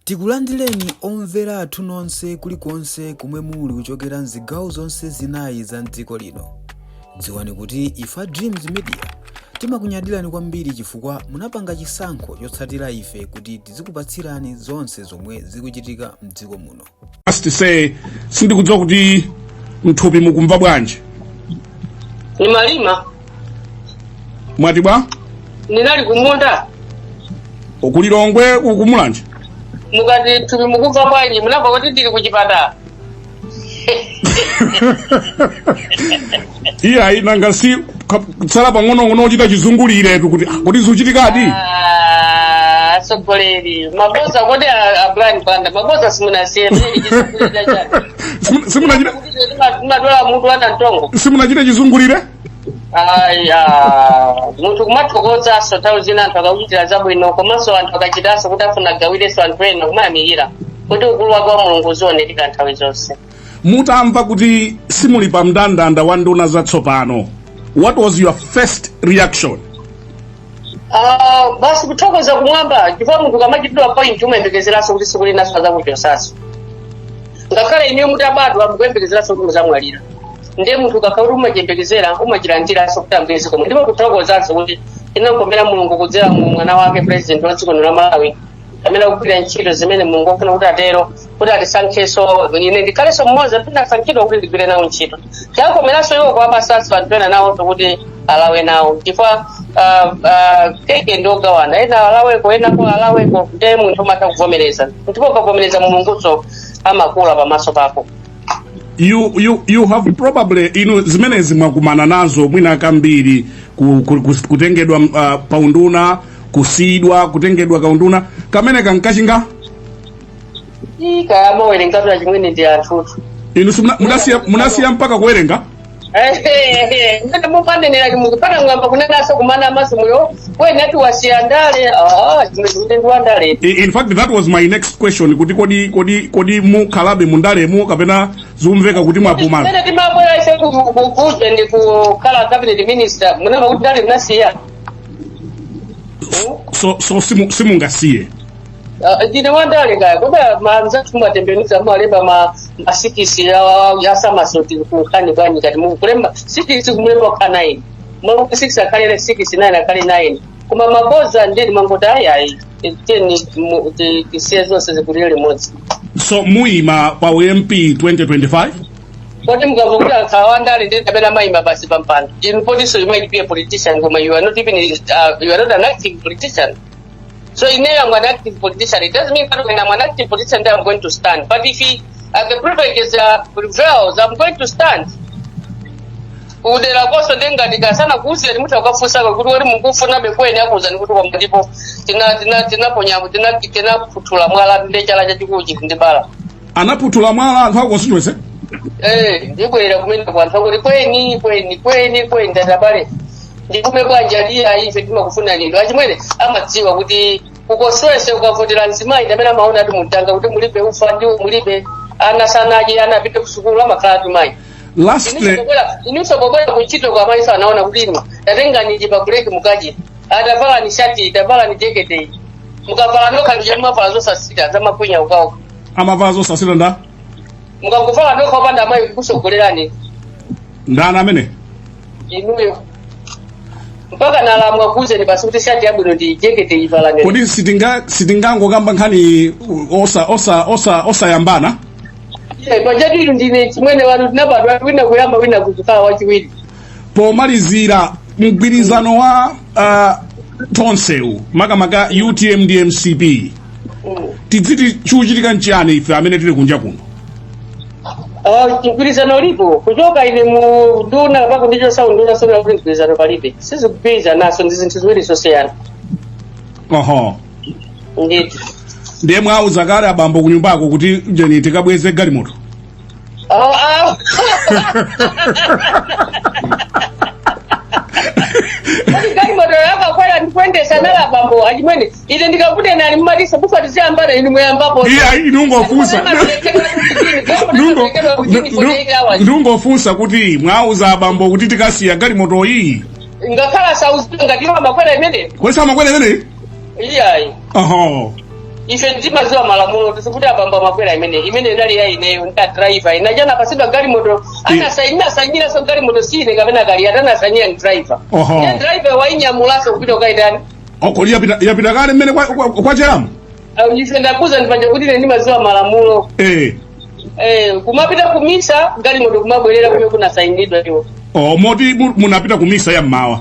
Tikulandireni omvera athu nonse kulikonse kumwe muli kuchokera mzigawo zonse zinayi za mdziko lino. Dziwani kuti ife Dreams Media timakunyadirani kwambiri chifukwa munapanga chisankho chotsatira ife kuti tizikupatsirani zonse zomwe zikuchitika mdziko muno. To say sindikudziwa kuti mthupi mukumva bwanji. Ni malima. Mwati bwa? Ninali kumunda. Okulilongwe ukumulanje. Mukati thupi mukumva bwanji munamva kuti ndili kuchipatala. Iya inanga si tsala pang'ono ochita chizungulire kuti zuchitikadi. Sogoleri. Mabosa kodi a blind banda. Mabosa simunasiye chizungulire chani. Simunachita madola mutu ana ntongo. Simunachita chizungulire? Muntu kumathokoza so tauzina anthu akauchitira zabwino komanso anthu akachitanso kuti afuna gawireso anthu ena kumayamikira kuti ukulu wake wa Mulungu uzionekera nthawi zonse. Mutamva kuti simuli pa mndandanda wa nduna zatsopano, what was your first reaction? Basi kuthokoza kumwamba chifukwa munthu kamachitidwa point umayembekezeraso kuti siku linaso azakuchotsaso. Ngakhale ineyo mutabadwa mukuyembekezeraso kuti muzamwalira. Ndiye munthu kakauti umachembekezera umachilandiraso kuti ambwezi komwe. Ndipo kuthokozanso kuti inakomera Mulungu kudzera mu mwana wake president wa dziko la Malawi amene akugwira ntchito zimene Mulungu akufuna kuti atero kuti atisankheso ine ndikhaleso mmodzi pina asankhidwa kuti ndigwire nawo ntchito. Chakomeranso iwo kwa basasi anthu ena nawo kuti alawe nawo chifukwa keke ndogawana ena alaweko enako alaweko ndiye munthu umatha kuvomereza ndipo ukavomereza Mulunguso amakula pamaso pako. You have probably zimenezi mwakumana nazo mwina kambiri kutengedwa paunduna kusidwa kutengedwa kaunduna kamene kankachinga kaya mawerenga chimwene ndi anthutu inu munasiya mpaka kuwerenga ngati mupanenera kimukupata ngamba kunenaso kumana masimuyo kwenati wasiyandale ndikuandale. In fact that was my next question kuti kodi mukhalabe mundalemo kapena zumveka kuti mwapumana ene timabwera ise kukuze ndi kukhala cabinet minister munamba kuti ndale nasiya so simungasiye ndine wandale kaya koba manza tumatembenuza malemba masikisi ya samasoti kukhani bani kati mukulemba sikisi kumulemba kana 9 mwa 6 akalele 6 9 akale 9 kuma maboza ndiri mangota ayayi teni tisiyezo sezikulele modzi. So muima pa MP 2025 kodi mukavukuta kawandale ndi kapena maima basi pampanda in police you might be a politician koma you are not even you are not an active politician. So in I'm an active politician, it doesn't mean that when I'm an active politician that I'm going to stand. But if the privileges prevails, I'm going to stand. Udela koso denga dikasana kuzi ni mtu akafusa kuti wali mukufuna bekweni akuza ni kuti kwa ndipo tina ponyamu tina putula mwala ndechala chachikuji ndibala. Anaputula mwala anthu akonstituency? Ndipo ila kumenda kwa anthu kuti kweni ndadabale. Ndikume kwanjalia ife timakufuna lindo achimwene amadziwa kuti ukoswese ukavotera nzimayi ndamene amaona ati mutanga kuti mulibe ufa ndiwo mulibe ana sanaje anapite kusukulu amakhala tumayi. Lastly inisobokola kuchito kwa maisa anaona kuti ino tatenga nijipa kuleki mukaji atavala ni shati atavala ni jekete mukavala noka njema mavala zosa sita za makunya ukao amavala zosa sita nda mukakuvala noka upanda amayi kusogolerani ndana amene inuyo mpaka nalamwa kuze ni basi kuti shati yabwino ndi jekete ivala ngene kodi sitingango kamba nkhani osa yambana pajatu ilu ndine chimwene wanu tinabadwa wina kuyamba wina kuzukala wachiwiri pomalizira mgwirizano wa tonsewu makamaka UTM DMCP tidziti chuchitika nchiyani ife amene tili kunja kuno. Mgwirizano lipo kuchoka ine mu nduna pako ndicho sawu nduna sona kuti mgwirizano palibe sizikugwirizana naso ndi zinthu ziwiri zosiyana. Nditi ndiye mwauza kale abambo kunyumbako kuti jeni tikabweze galimoto. Galimoto yaka kwela ndikuendesa nala bambo ajimwene ile ndikakude nali mmalisa bufatizia ambana inu mweyambapo. Inungofusa ndungofusa kuti mwauza abambo kuti tikasiya galimoto iyi ngakhala sauzi ngatiwa makwela imene kwesa makwela imene iyayi ife timaziwa malamulo tisikuti abamba makwera imene ndali ya ineyo nda driver inajana pasidwa galimoto anasanyira so galimoto sine kapena gali atanasanyira driver ya driver wainyamulaso kupita ukaitani oko yapita kale mmene kwa cheramu ife ndakuza ndipanja kuti ine ndimaziwa malamulo kumapita kumisa galimoto kumabwerera kumene kunasayinidwa iwo moti munapita kumisa ya mmawa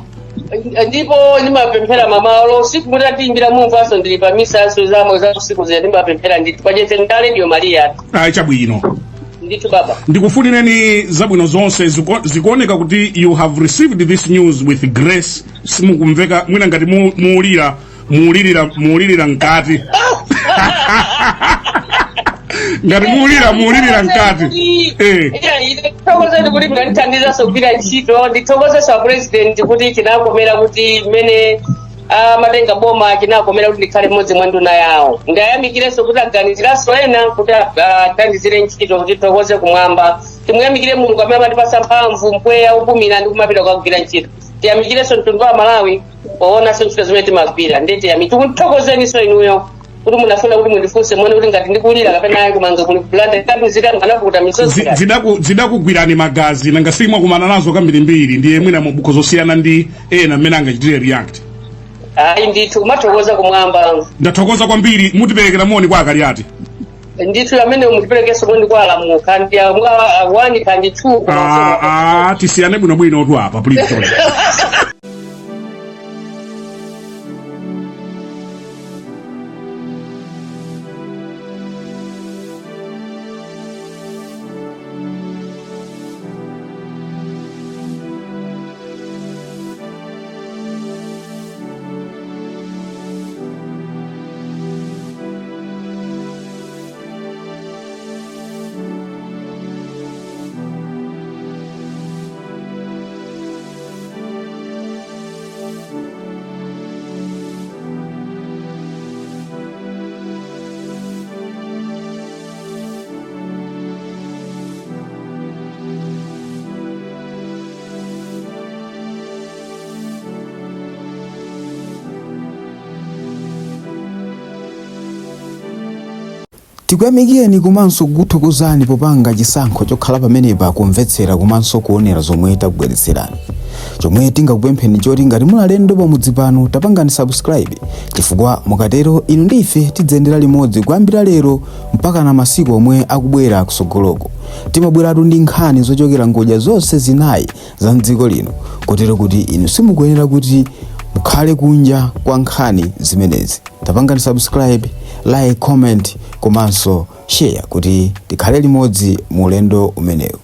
ndipo ndimapemphera mamalo usiku mutatimbira mumvaso ndili pa misaso zamwe za usiku zija ndimapemphera ndithu pachete ndale ndiyo Maria chabwino ndithu baba ndikufunireni zabwino zonse zikuoneka kuti you have received this news with grace simukumveka mwina ngati muulirira mkati ngati muulirira mkati ndithokoze kuti mnandithandiza sogwira ntchito ndithokoze sa president kuti chinakomera kuti mmene amatenga boma chinakomera kuti ndikhale mmodzi mwa nduna yawo ndayamikirenso kuti aganiziranso ena kuti athandizire ntchito kuti tithokoze kumwamba timuyamikire mulungu amene amatipasa mphamvu mpweya upumira ndi kumapita kukagwira ntchito tiyamikirenso mtundu wa Malawi poonanso ntchito zimene timagwira tikuthokozeniso inuyo kuti munafuna kuti mundifunse muone kuti ngati ndikulira kapena kumanza kuli kulanda ndikatuzika nganakuta misozi zidakugwirani magazi nanga simwa kumana nazo kambirimbiri ndiye mwina mubuko zosiyana ndi ena mmene angachitire react ndithu kumathokoza kumwamba ndathokoza kwambiri mutiperekera moni kwa akali ati ndithu amene mutiperekeso moni kwa alamuka ndi awani kandi 2 tisiyane bwinobwino otu apa please tikuyamikireni komanso kukuthokozani popanga chisankho chokhala pamenepa kumvetsera komanso kuonera zomwe takubweretserani chomwe tingakupempheni choti ngati muli alendo pamudzi pano tapangani subscribe chifukwa mukatero inu ndi ife tidzayendera limodzi kuyambira lero mpaka na masiku omwe akubwera kusogoloko timabweratu ndi nkhani zochokera ngodya zonse zinayi za mdziko lino kotero kuti inu simukuyenera kuti mukhale kunja kwa nkhani zimenezi tapangani subscribe like comment komanso share kuti tikhale limodzi mu ulendo umenewu